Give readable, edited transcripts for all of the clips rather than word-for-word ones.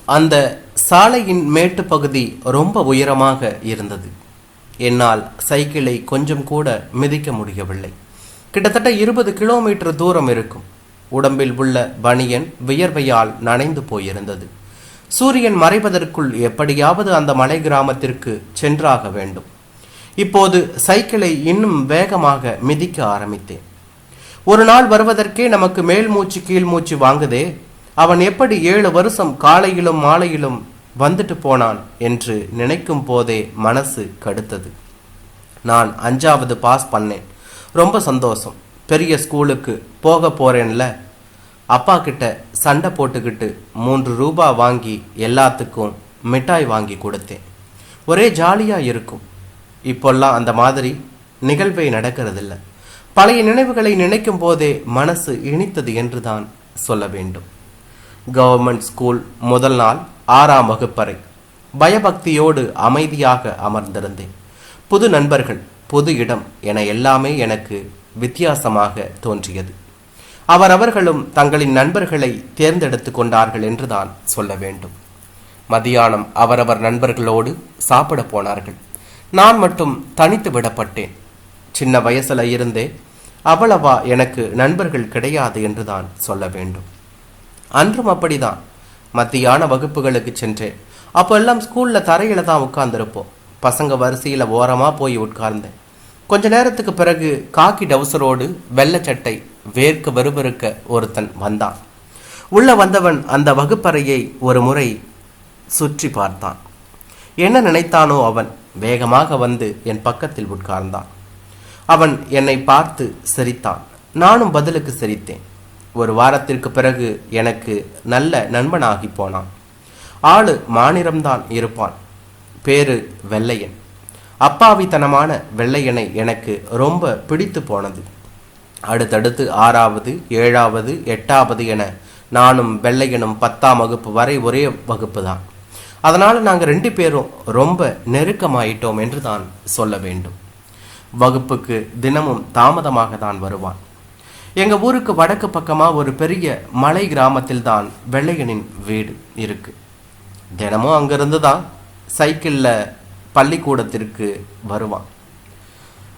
அந்த சாலையின் மேட்டு பகுதி ரொம்ப உயரமாக இருந்தது. என்னால் சைக்கிளை கொஞ்சம் கூட மிதிக்க முடியவில்லை. கிட்டத்தட்ட 20 கிலோமீட்டர் தூரம் இருக்கும். உடம்பில் உள்ள பனியன் வியர்வையால் நனைந்து போயிருந்தது. சூரியன் மறைவதற்குள் எப்படியாவது அந்த மலை கிராமத்திற்கு சென்றாக வேண்டும். இப்போது சைக்கிளை இன்னும் வேகமாக மிதிக்க ஆரம்பித்தேன். ஒரு நாள் வருவதற்கே நமக்கு மேல் மூச்சு கீழ் மூச்சு வாங்குதே, அவன் எப்படி 7 வருஷம் காலையிலும் மாலையிலும் வந்துட்டு போனான் என்று நினைக்கும் போதே மனசு கடுத்தது. நான் 5வது பாஸ் பண்ணேன். ரொம்ப சந்தோஷம். பெரிய ஸ்கூலுக்கு போக போறேன்ல. அப்பா கிட்ட சண்டை போட்டுக்கிட்டு 3 ரூபா வாங்கி எல்லாத்துக்கும் மிட்டாய் வாங்கி கொடுத்தேன். ஒரே ஜாலியா இருக்கும். இப்போல்லாம் அந்த மாதிரி நிகழ்வே நடக்கிறதில்ல. பழைய நினைவுகளை நினைக்கும் போதே மனசு இனித்தது என்றுதான் சொல்ல வேண்டும். கவர்மெண்ட் ஸ்கூல் முதல் நாள் 6ஆம் வகுப்பறை. பயபக்தியோடு அமைதியாக அமர்ந்திருந்தேன். புது நண்பர்கள், புது இடம் என எல்லாமே எனக்கு வித்தியாசமாக தோன்றியது. அவரவர்களும் தங்களின் நண்பர்களை தேர்ந்தெடுத்து கொண்டார்கள் என்றுதான் சொல்ல வேண்டும். மதியானம் அவரவர் நண்பர்களோடு சாப்பிட போனார்கள். நான் மட்டும் தனித்து விடப்பட்டேன். சின்ன வயசுல இருந்தே அவ்வளவா எனக்கு நண்பர்கள் கிடையாது என்றுதான் சொல்ல வேண்டும். அன்றும் அப்படிதான். மத்தியான வகுப்புகளுக்கு சென்றேன். அப்போ எல்லாம் ஸ்கூல்ல தரையில தான் உட்கார்ந்துருப்போம். பசங்க வரிசையில ஓரமா போய் உட்கார்ந்தேன். கொஞ்ச நேரத்துக்கு பிறகு காக்கி டவுசரோடு வெள்ளச்சட்டை வேர்க்க வெறுவெறுக்க ஒருத்தன் வந்தான். உள்ள வந்தவன் அந்த வகுப்பறையை ஒரு முறை சுற்றி பார்த்தான். என்ன நினைத்தானோ அவன் வேகமாக வந்து என் பக்கத்தில் உட்கார்ந்தான். அவன் என்னை பார்த்து சிரித்தான். நானும் பதிலுக்கு சிரித்தேன். ஒரு வாரத்திற்கு பிறகு எனக்கு நல்ல நண்பனாகி போனான். ஆளு மாநிலம்தான் இருப்பான். பேரு வெள்ளையன். அப்பாவித்தனமான வெள்ளையனை எனக்கு ரொம்ப பிடித்து போனது. அடுத்தடுத்து 6வது 7வது 8வது என நானும் வெள்ளையனும் 10ஆம் வகுப்பு வரை ஒரே வகுப்பு தான். அதனால நாங்கள் 2 பேரும் ரொம்ப நெருக்கமாயிட்டோம் என்று தான் சொல்ல வேண்டும். வகுப்புக்கு தினமும் தாமதமாக தான் வருவான். எங்க ஊருக்கு வடக்கு பக்கமா ஒரு பெரிய மலை கிராமத்தில் தான் வெள்ளையனின் வீடு இருக்கு. தினமும் அங்கிருந்து தான் சைக்கிள்ல பள்ளிக்கூடத்திற்கு வருவான்.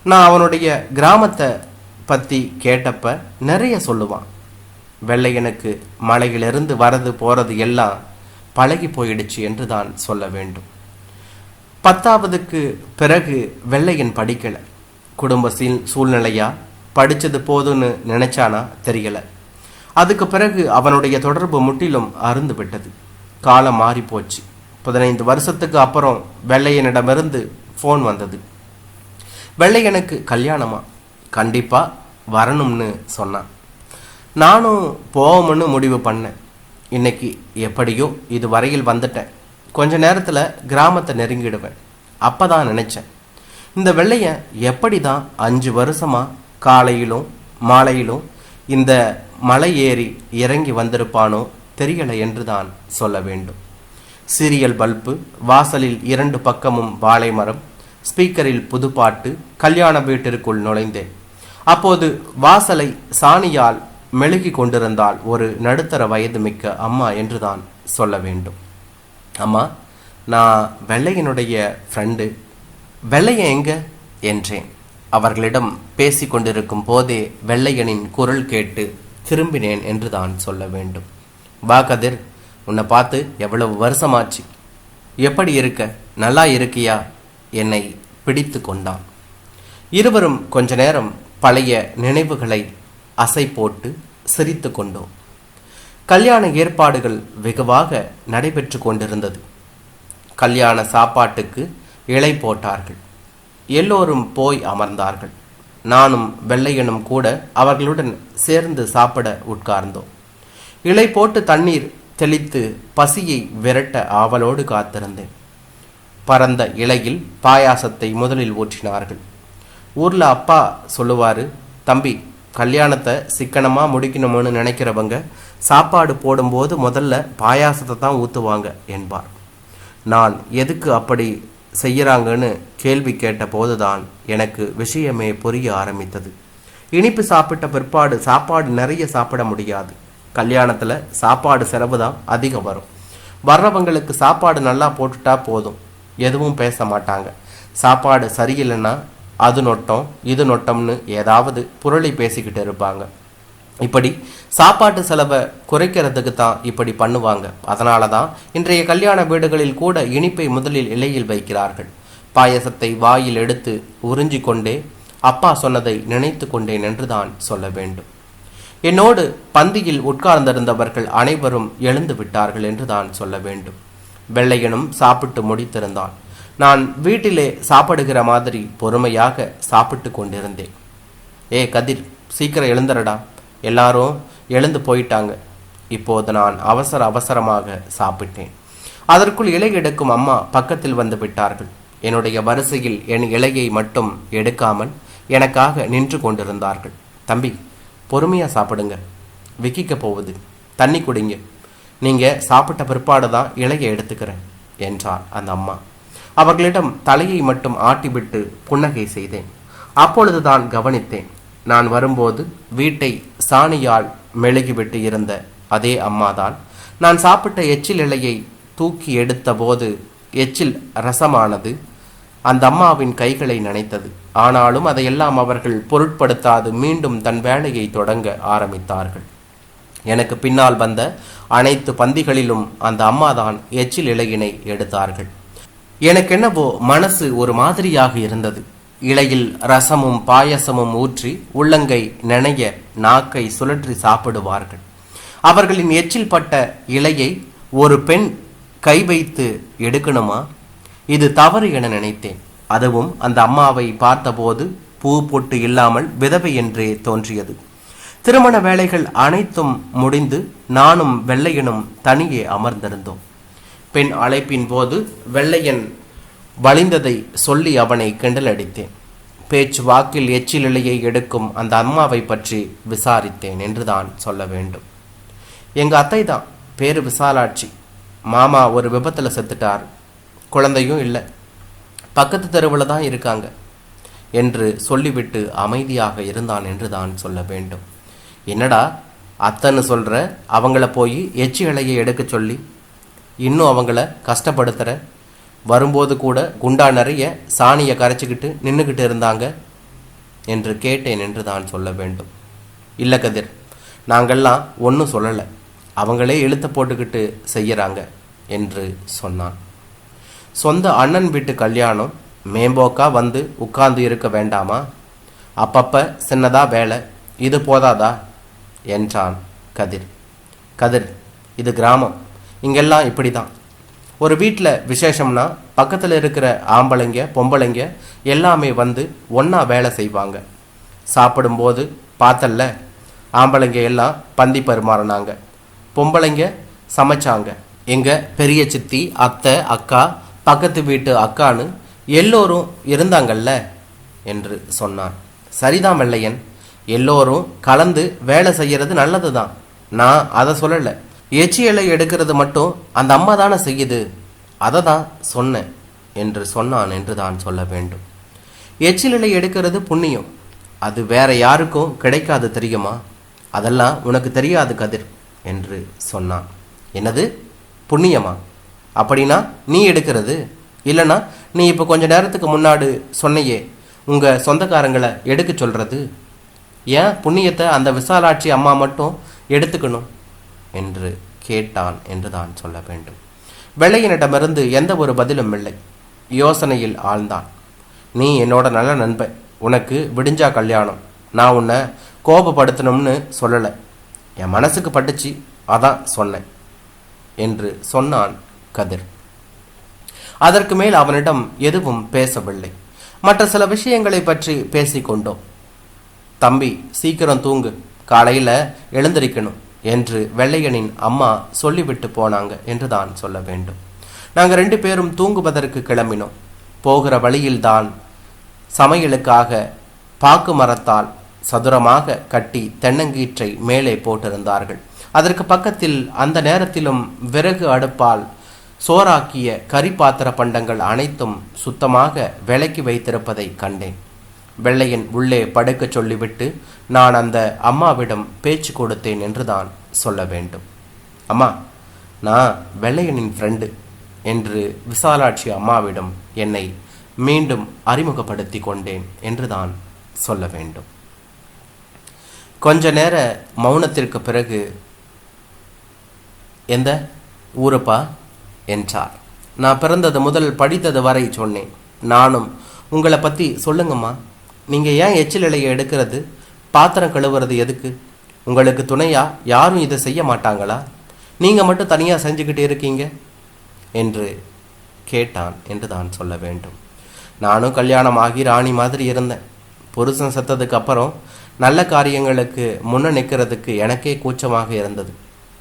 நான் அவனுடைய கிராமத்தை பத்தி கேட்டப்ப நிறைய சொல்லுவான். வெள்ளையனுக்கு மலையிலிருந்து வரது போறது எல்லாம் பழகி போயிடுச்சு என்று தான் சொல்ல வேண்டும். 10வதுக்கு பிறகு வெள்ளையன் படிக்கல. குடும்ப சூழ்நிலையா படிச்சது போதுன்னு நினைச்சானா தெரியல. அதுக்கு பிறகு அவனுடைய தொடர்பு முற்றிலும் அருந்து விட்டது. காலம் மாறி போச்சு. 15 வருஷத்துக்கு அப்புறம் வெள்ளையனிடமிருந்து ஃபோன் வந்தது. வெள்ளையனுக்கு கல்யாணமா, கண்டிப்பா வரணும்னு சொன்னான். நானும் போவோம்னு முடிவு பண்ணேன். இன்னைக்கு எப்படியோ இது வரையில் வந்துட்டேன். கொஞ்ச நேரத்துல கிராமத்தை நெருங்கிடுவேன். அப்பதான் நினைச்சேன், இந்த வெள்ளையன் எப்படி தான் 5 வருஷமா காலையிலும் மாலையிலும் இந்த மலை ஏறி இறங்கி வந்திருப்பானோ தெரியல என்றுதான் சொல்ல வேண்டும். சீரியல் பல்பு, வாசலில் 2 பக்கமும் வாழை மரம், ஸ்பீக்கரில் புதுப்பாட்டு. கல்யாண வீட்டிற்குள் நுழைந்தேன். அப்போது வாசலை சாணியால் மெழுகி கொண்டிருந்தால் ஒரு நடுத்தர வயது மிக்க அம்மா என்றுதான் சொல்ல வேண்டும். அம்மா, நான் வெள்ளையனுடைய ஃப்ரெண்டு. வெள்ளையன் எங்க என்றேன். அவர்களிடம் பேசி கொண்டிருக்கும் போதே வெள்ளையனின் குரல் கேட்டு திரும்பினேன் என்றுதான் சொல்ல வேண்டும். வா கதிர், உன்னை பார்த்து எவ்வளவு வருஷமாச்சு, எப்படி இருக்க, நல்லா இருக்கியா? என்னை பிடித்து கொண்டான். இருவரும் கொஞ்ச நேரம் பழைய நினைவுகளை அசை போட்டு சிரித்து கொண்டோம். கல்யாண ஏற்பாடுகள் வெகுவாக நடைபெற்று கொண்டிருந்தது. கல்யாண சாப்பாட்டுக்கு இலை போட்டார்கள். எல்லோரும் போய் அமர்ந்தார்கள். நானும் வெள்ளையனும் கூட அவர்களுடன் சேர்ந்து சாப்பிட உட்கார்ந்தோம். இலை போட்டு தண்ணீர் தெளித்து பசியை விரட்ட ஆவலோடு காத்திருந்தேன். பரந்த இலையில் பாயாசத்தை முதலில் ஊற்றினார்கள். ஊர்ல அப்பா சொல்லுவாரு, தம்பி, கல்யாணத்தை சிக்கனமா முடிக்கணும்னு நினைக்கிறவங்க சாப்பாடு போடும்போது முதல்ல பாயாசத்தை தான் ஊற்றுவாங்க என்பார். நான் எதுக்கு அப்படி செய்யறாங்கன்னு கேள்வி கேட்ட போதுதான் எனக்கு விஷயமே புரிய ஆரம்பித்தது. இனிப்பு சாப்பிட்ட பிற்பாடு சாப்பாடு நிறைய சாப்பிட முடியாது. கல்யாணத்துல சாப்பாடு செலவு தான் அதிகம் வரும். வர்றவங்களுக்கு சாப்பாடு நல்லா போட்டுட்டா போதும், எதுவும் பேச மாட்டாங்க. சாப்பாடு சரியில்லைன்னா அது நொட்டம் இது நொட்டம்னு ஏதாவது புரளி பேசிக்கிட்டு இருப்பாங்க. இப்படி சாப்பாட்டு செலவை குறைக்கிறதுக்கு தான் இப்படி பண்ணுவாங்க. அதனால தான் இன்றைய கல்யாண வீடுகளில் கூட இனிப்பை முதலில் இலையில் வைக்கிறார்கள். பாயசத்தை வாயில் எடுத்து உறிஞ்சி கொண்டே அப்பா சொன்னதை நினைத்து கொண்டேன் என்றுதான் சொல்ல வேண்டும். என்னோடு பந்தியில் உட்கார்ந்திருந்தவர்கள் அனைவரும் எழுந்து விட்டார்கள் என்றுதான் சொல்ல வேண்டும். வெள்ளையனும் சாப்பிட்டு முடித்திருந்தான். நான் வீட்டிலே சாப்பிடுகிற மாதிரி பொறுமையாக சாப்பிட்டு கொண்டிருந்தேன். ஏ கதிர், சீக்கிரம் எழுந்துறடா, எல்லாரும் எழுந்து போயிட்டாங்க. இப்போது நான் அவசரமாக சாப்பிட்டேன். அதற்குள் இலை எடுக்கும் அம்மா பக்கத்தில் வந்து விட்டார்கள். என்னுடைய வரிசையில் என் இலையை மட்டும் எடுக்காமல் எனக்காக நின்று கொண்டிருந்தார்கள். தம்பி, பொறுமையா சாப்பிடுங்க, விக்கிக்க போகுது, தண்ணி குடிங்க, நீங்க சாப்பிட்ட பிற்பாடு தான் இலையை எடுத்துக்கிறேன் என்றார் அந்த அம்மா. அவர்களிடம் தலையை மட்டும் ஆட்டிவிட்டு புன்னகை செய்தேன். அப்பொழுதுதான் கவனித்தேன், நான் வரும்போது வீட்டை சாணியால் மெழுகிவிட்டு இருந்த அதே அம்மாதான் நான் சாப்பிட்ட எச்சில் இலையை தூக்கி எடுத்த போது எச்சில் ரசமானது அந்த அம்மாவின் கைகளை நனைத்தது. ஆனாலும் அதையெல்லாம் அவர்கள் பொருட்படுத்தாது மீண்டும் தன் வேலையை தொடங்க ஆரம்பித்தார்கள். எனக்கு பின்னால் வந்த அனைத்து பந்திகளிலும் அந்த அம்மாதான் எச்சில் இலையினை எடுத்தார்கள். எனக்கென்னவோ மனசு ஒரு மாதிரியாக இருந்தது. இலையில் ரசமும் பாயசமும் ஊற்றி உள்ளங்கை நனைய நாக்கை சுழற்றி சாப்பிடுவார்கள். அவர்களின் எச்சில் பட்ட இலையை ஒரு பெண் கை வைத்து எடுக்கணுமா? இது தவறு என நினைத்தேன். அதுவும் அந்த அம்மாவை பார்த்தபோது பூ பொட்டு இல்லாமல் விதவை என்றே தோன்றியது. திருமண வேலைகள் அனைத்தும் முடிந்து நானும் வெள்ளையனும் தனியே அமர்ந்திருந்தோம். பெண் அழைப்பின் போது வெள்ளையன் வலிந்ததை சொல்லி அவனை கிண்டல் அடித்தேன். பேச்சு வாக்கில் எச்சில் இலையை எடுக்கும் அந்த அம்மாவை பற்றி விசாரித்தேன் என்றுதான் சொல்ல வேண்டும். எங்க அத்தை தான், பேரு விசாலாட்சி. மாமா ஒரு விபத்தில் செத்துட்டார், குழந்தையும் இல்லை, பக்கத்து தெருவில் தான் இருக்காங்க என்று சொல்லிவிட்டு அமைதியாக இருந்தான் என்றுதான் சொல்ல வேண்டும். என்னடா அத்தைன்னு சொல்ற, அவங்கள போய் எச்சி இலையை எடுக்க சொல்லி இன்னும் அவங்கள கஷ்டப்படுத்துற, வரும்போது கூட குண்டா நிறைய சாணியை கரைச்சிக்கிட்டு நின்றுக்கிட்டு இருந்தாங்க என்று கேட்டேன் என்று தான் சொல்ல வேண்டும். இல்லை கதிர், நாங்கள்லாம் ஒன்றும் சொல்லலை, அவங்களே இழுத்த போட்டுக்கிட்டு செய்யறாங்க என்று சொன்னான். சொந்த அண்ணன் வீட்டு கல்யாணம், மேம்போக்கா வந்து உட்கார்ந்து இருக்க வேண்டாமா? அப்பப்ப சின்னதா வேலை, இது போதாதா என்றான் கதிர். கதிர், இது கிராமம், இங்கெல்லாம் இப்படி தான். ஒரு வீட்டில் விசேஷம்னா பக்கத்தில் இருக்கிற ஆம்பளைங்க பொம்பளைங்க எல்லாமே வந்து ஒன்றா வேலை செய்வாங்க. சாப்பிடும்போது பார்த்தல்ல, ஆம்பளைங்க எல்லாம் பந்தி பரிமாறினாங்க, பொம்பளைங்க சமைச்சாங்க. எங்கள் பெரிய சித்தி, அத்தை, அக்கா, பக்கத்து வீட்டு அக்கான்னு எல்லோரும் இருந்தாங்கல்ல என்று சொன்னான். சரிதான் வெள்ளையன், எல்லோரும் கலந்து வேலை செய்யறது நல்லது தான், நான் அதை சொல்லலை. எச்சி இலை எடுக்கிறது மட்டும் அந்த அம்மா தானே செய்யுது, அதை தான் சொன்னேன் என்று சொன்னான் என்று தான் சொல்ல வேண்டும். எச்சில் இலை எடுக்கிறது புண்ணியம், அது வேற யாருக்கும் கிடைக்காது தெரியுமா? அதெல்லாம் உனக்கு தெரியாது கதிர் என்று சொன்னான். என்னது புண்ணியமா? அப்படின்னா நீ எடுக்கிறது இல்லைன்னா நீ இப்போ கொஞ்ச நேரத்துக்கு முன்னாடி சொன்னையே உங்கள் சொந்தக்காரங்களை எடுக்க சொல்கிறது, ஏன் புண்ணியத்தை அந்த விசாலாட்சி அம்மா மட்டும் எடுத்துக்கணும் என்று கேட்டான் என்று தான் சொல்ல வேண்டும். வெள்ளையனிடமிருந்து எந்த ஒரு பதிலும் இல்லை. யோசனையில் ஆழ்ந்தான். நீ என்னோட நல்ல நண்பன், உனக்கு விடிஞ்சா கல்யாணம், நான் உன்னை கோபப்படுத்தணும்னு சொல்லலை, என் மனசுக்கு பட்டுச்சு அதான் சொன்னேன் என்று சொன்னான் கதிர். அதற்கு மேல் அவனிடம் எதுவும் பேசவில்லை. மற்ற சில விஷயங்களை பற்றி பேசிக்கொண்டோம். தம்பி சீக்கிரம் தூங்கு, காலையில் எழுந்திருக்கணும் என்று வெள்ளையனின் அம்மா சொல்லிவிட்டு போனாங்க என்று தான் சொல்ல வேண்டும். நாங்கள் 2 பேரும் தூங்குவதற்கு கிளம்பினோம். போகிற வழியில்தான் சமையலுக்காக பாக்கு மரத்தால் சதுரமாக கட்டி தென்னங்கீற்றை மேலே போட்டிருந்தார்கள். அதற்கு பக்கத்தில் அந்த நேரத்திலும் விறகு அடுப்பால் சோறாக்கிய கறி பாத்திர பண்டங்கள் அனைத்தும் சுத்தமாக விலக்கி வைத்திருப்பதை கண்டேன். வெள்ளையன் உள்ளே படுக்க சொல்லிவிட்டு நான் அந்த அம்மாவிடம் பேச்சு கொடுத்தேன் என்று தான் சொல்ல வேண்டும். அம்மா, நான் வெள்ளையனின் ஃப்ரெண்டு என்று விசாலாட்சி அம்மாவிடம் என்னை மீண்டும் அறிமுகப்படுத்தி கொண்டேன் என்று தான் சொல்ல வேண்டும். கொஞ்ச நேர மௌனத்திற்கு பிறகு, எந்த ஊருப்பா என்றார். நான் பிறந்தது முதல் படித்தது வரை சொன்னேன். நானும் உங்களை பற்றி சொல்லுங்கம்மா. நீங்கள் ஏன் எச்சில் இலையை எடுக்கிறது, பாத்திரம் கழுவுறது எதுக்கு? உங்களுக்கு துணையா யாரும் இதை செய்ய மாட்டாங்களா? நீங்கள் மட்டும் தனியாக செஞ்சுக்கிட்டு இருக்கீங்க என்று கேட்டான் என்று தான் சொல்ல வேண்டும். நானும் கல்யாணம் ஆகி ராணி மாதிரி இருந்தேன். புருஷன் செத்ததுக்கு அப்புறம் நல்ல காரியங்களுக்கு முன்ன நிற்கிறதுக்கு எனக்கே கூச்சமாக இருந்தது.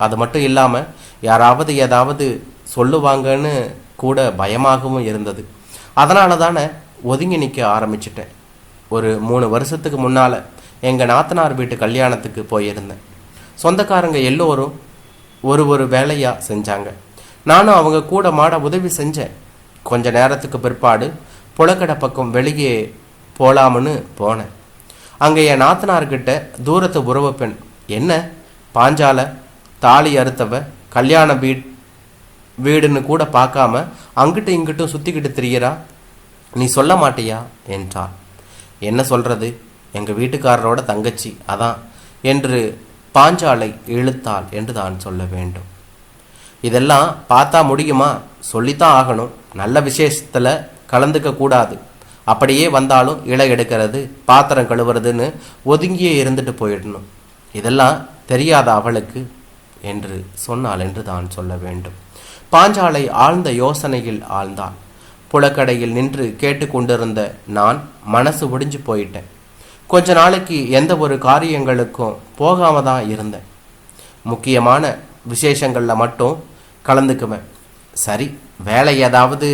அது மட்டும் இல்லாமல் யாராவது ஏதாவது சொல்லுவாங்கன்னு கூட பயமாகவும் இருந்தது. அதனால தானே ஒதுங்கி நிற்க ஆரம்பிச்சிட்டேன். ஒரு 3 வருஷத்துக்கு முன்னால் எங்கள் நாத்தனார் வீட்டு கல்யாணத்துக்கு போயிருந்தேன். சொந்தக்காரங்க எல்லோரும் ஒரு வேலையாக செஞ்சாங்க. நானும் அவங்க கூட மாட உதவி செஞ்சேன். கொஞ்ச நேரத்துக்கு பிற்பாடு புழக்கடை பக்கம் வெளியே போகலாம்னு போனேன். அங்கே என் நாத்தனார்கிட்ட தூரத்து உறவு பெண், என்ன பாஞ்சால தாலி அறுத்தவ கல்யாண வீடுன்னு கூட பார்க்காம அங்கிட்டும் இங்கிட்டும் சுற்றிக்கிட்டு திரியிறா, நீ சொல்ல மாட்டியா என்றாள். என்ன சொல்கிறது, எங்கள் வீட்டுக்காரரோட தங்கச்சி அதான் என்று பாஞ்சாலை இழுத்தாள் என்று தான் சொல்ல வேண்டும். இதெல்லாம் பார்த்தா முடியுமா? சொல்லித்தான் ஆகணும். நல்ல விசேஷத்தில் கலந்துக்க கூடாது. அப்படியே வந்தாலும் இலை எடுக்கிறது, பாத்திரம் கழுவுறதுன்னு ஒதுங்கியே இருந்துட்டு போயிடணும். இதெல்லாம் தெரியாத அவளுக்கு என்று சொன்னாள் என்று தான் சொல்ல வேண்டும். பாஞ்சாலை ஆழ்ந்த யோசனையில் ஆழ்ந்தாள். புழக்கடையில் நின்று கேட்டுக்கொண்டிருந்த நான் மனசு ஒடிஞ்சு போயிட்டேன். கொஞ்ச நாளைக்கு எந்த ஒரு காரியங்களுக்கும் போகாம தான் இருந்தேன். முக்கியமான விசேஷங்களில் மட்டும் கலந்துக்குவேன். சரி, வேலை ஏதாவது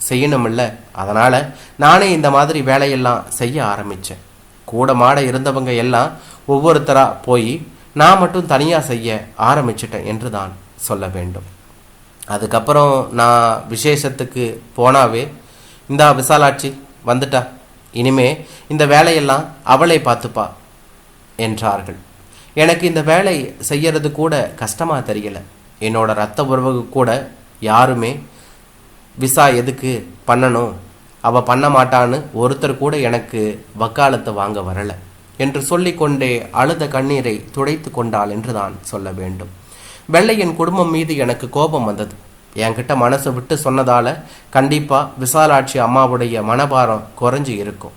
செய்யணுமில்ல, அதனால் நானே இந்த மாதிரி வேலையெல்லாம் செய்ய ஆரம்பித்தேன். கூட மாட இருந்தவங்க எல்லாம் ஒவ்வொருத்தராக போய் நான் மட்டும் தனியாக செய்ய ஆரம்பிச்சிட்டேன் என்று தான் சொல்ல வேண்டும். அதுக்கப்புறம் நான் விசேஷத்துக்கு போனாவே, இந்தா விசாலாட்சி வந்துட்டா, இனிமே இந்த வேலையெல்லாம் அவளை பார்த்துப்பா என்றார்கள். எனக்கு இந்த வேலை செய்யறது கூட கஷ்டமாக தெரியல. என்னோட ரத்த உறவுக்கு கூட யாருமே விசா எதுக்கு பண்ணணும், அவள் பண்ண மாட்டான்னு ஒருத்தர் கூட எனக்கு வக்காலத்தை வாங்க வரலை என்று சொல்லிக்கொண்டே அழுத கண்ணீரை துடைத்து கொண்டாள் என்று தான் சொல்ல வேண்டும். வெள்ளையன் குடும்பம் மீது எனக்கு கோபம் வந்தது. என்கிட்ட மனசு விட்டு சொன்னதால் கண்டிப்பாக விசாலாட்சி அம்மாவுடைய மனபாரம் குறைஞ்சி இருக்கும்.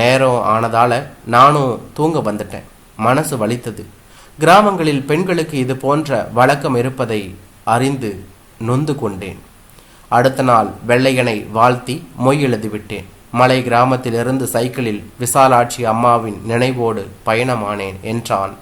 நேரம் ஆனதால் நானும் தூங்க வந்துட்டேன். மனசு வலித்தது. கிராமங்களில் பெண்களுக்கு இது போன்ற வழக்கம் இருப்பதை அறிந்து நொந்து கொண்டேன். அடுத்த நாள் வெள்ளையனை வாழ்த்தி மொய் எழுதிவிட்டேன். மலை கிராமத்திலிருந்து சைக்கிளில் விசாலாட்சி அம்மாவின் நினைவோடு பயணமானேன் என்றான்.